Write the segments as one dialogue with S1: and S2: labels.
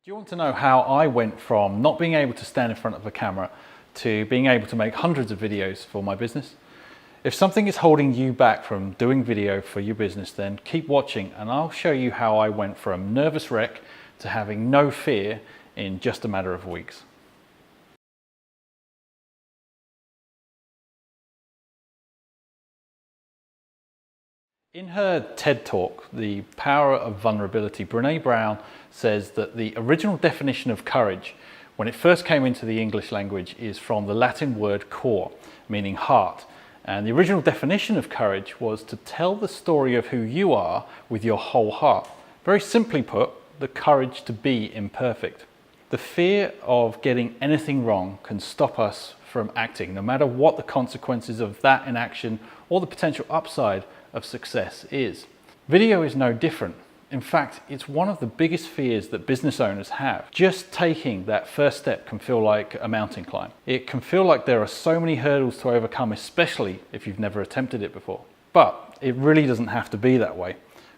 S1: Do you want to know how I went from not being able to stand in front of a camera to being able to make hundreds of videos for my business? If something is holding you back from doing video for your business, then keep watching and I'll show you how I went from nervous wreck to having no fear in just a matter of weeks. In her TED Talk, The Power of Vulnerability, Brené Brown says that the original definition of courage, when it first came into the English language, is from the Latin word cor, meaning heart. And the original definition of courage was to tell the story of who you are with your whole heart. Very simply put, the courage to be imperfect. The fear of getting anything wrong can stop us from acting, no matter what the consequences of that inaction or the potential upside of success is. Video is no different. In fact, it's one of the biggest fears that business owners have. Just taking that first step can feel like a mountain climb. It can feel like there are so many hurdles to overcome, especially if you've never attempted it before. But it really doesn't have to be that way.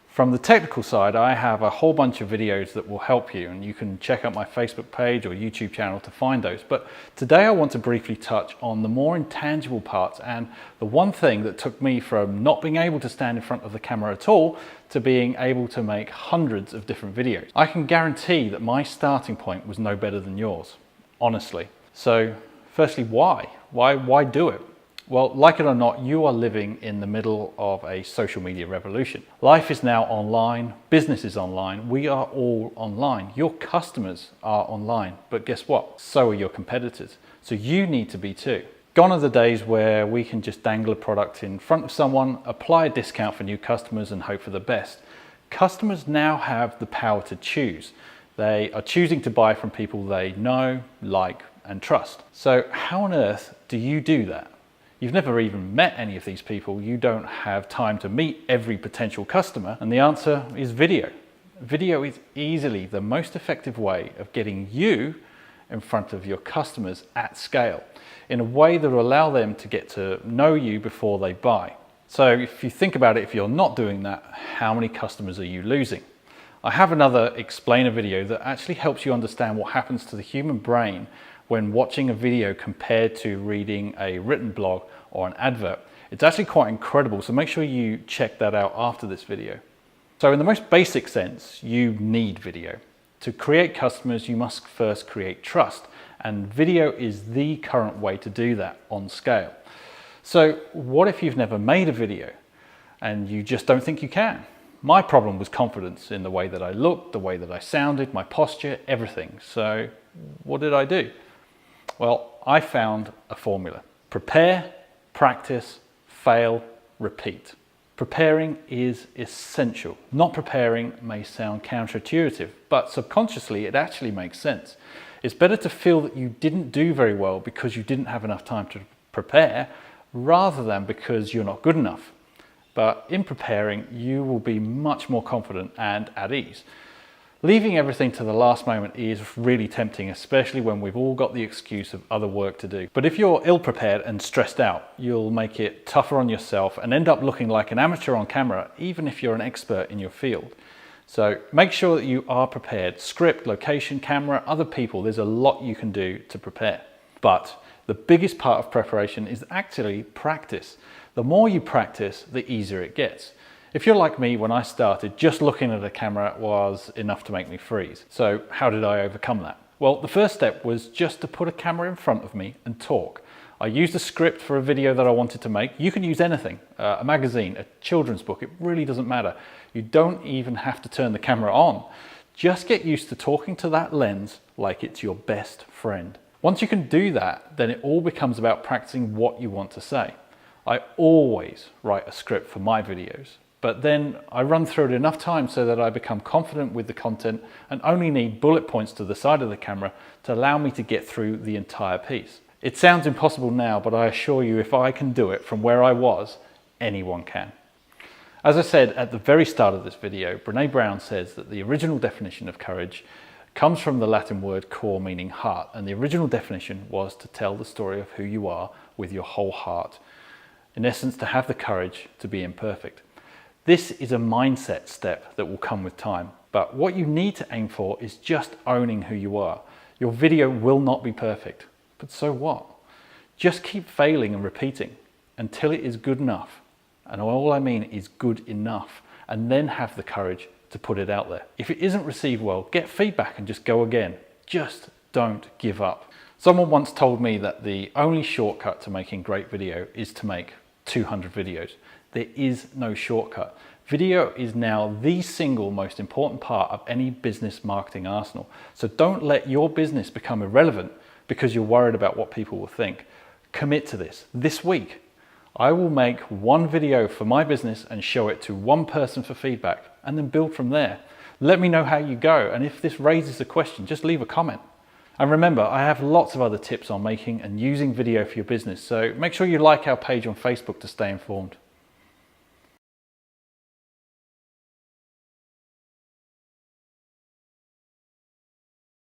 S1: From the technical side, I have a whole bunch of videos that will help you, and you can check out my Facebook page or YouTube channel to find those. But today I want to briefly touch on the more intangible parts and the one thing that took me from not being able to stand in front of the camera at all to being able to make hundreds of different videos. I can guarantee that my starting point was no better than yours, honestly. So firstly, why? Why do it? Well, like it or not, you are living in the middle of a social media revolution. Life is now online, business is online, we are all online. Your customers are online, but guess what? So are your competitors. So you need to be too. Gone are the days where we can just dangle a product in front of someone, apply a discount for new customers and hope for the best. Customers now have the power to choose. They are choosing to buy from people they know, like, and trust. So how on earth do you do that? You've never even met any of these people. You don't have time to meet every potential customer. And the answer is video. Video is easily the most effective way of getting you in front of your customers at scale in a way that will allow them to get to know you before they buy. So if you think about it, if you're not doing that, how many customers are you losing? I have another explainer video that actually helps you understand what happens to the human brain when watching a video compared to reading a written blog or an advert. It's actually quite incredible, so make sure you check that out after this video. So in the most basic sense, you need video. To create customers, you must first create trust, and video is the current way to do that on scale. So what if you've never made a video and you just don't think you can? My problem was confidence in the way that I looked, the way that I sounded, my posture, everything. So what did I do? Well, I found a formula. Prepare, practice, fail, repeat. Preparing is essential. Not preparing may sound counterintuitive, but subconsciously it actually makes sense. It's better to feel that you didn't do very well because you didn't have enough time to prepare, rather than because you're not good enough. But in preparing, you will be much more confident and at ease. Leaving everything to the last moment is really tempting, especially when we've all got the excuse of other work to do. But if you're ill-prepared and stressed out, you'll make it tougher on yourself and end up looking like an amateur on camera, even if you're an expert in your field. So make sure that you are prepared. Script, location, camera, other people, there's a lot you can do to prepare. But the biggest part of preparation is actually practice. The more you practice, the easier it gets. If you're like me, when I started, just looking at a camera was enough to make me freeze. So how did I overcome that? Well, the first step was just to put a camera in front of me and talk. I used a script for a video that I wanted to make. You can use anything, a magazine, a children's book, it really doesn't matter. You don't even have to turn the camera on. Just get used to talking to that lens like it's your best friend. Once you can do that, then it all becomes about practicing what you want to say. I always write a script for my videos, but then I run through it enough times so that I become confident with the content and only need bullet points to the side of the camera to allow me to get through the entire piece. It sounds impossible now, but I assure you, if I can do it from where I was, anyone can. As I said at the very start of this video, Brené Brown says that the original definition of courage comes from the Latin word cor, meaning heart, and the original definition was to tell the story of who you are with your whole heart. In essence, to have the courage to be imperfect. This is a mindset step that will come with time. But what you need to aim for is just owning who you are. Your video will not be perfect, but so what? Just keep failing and repeating until it is good enough. And all I mean is good enough, and then have the courage to put it out there. If it isn't received well, get feedback and just go again. Just don't give up. Someone once told me that the only shortcut to making great video is to make 200 videos. There is no shortcut. Video is now the single most important part of any business marketing arsenal. So don't let your business become irrelevant because you're worried about what people will think. Commit to this. This week, I will make one video for my business and show it to one person for feedback, and then build from there. Let me know how you go, and if this raises a question, just leave a comment. And remember, I have lots of other tips on making and using video for your business, so make sure you like our page on Facebook to stay informed.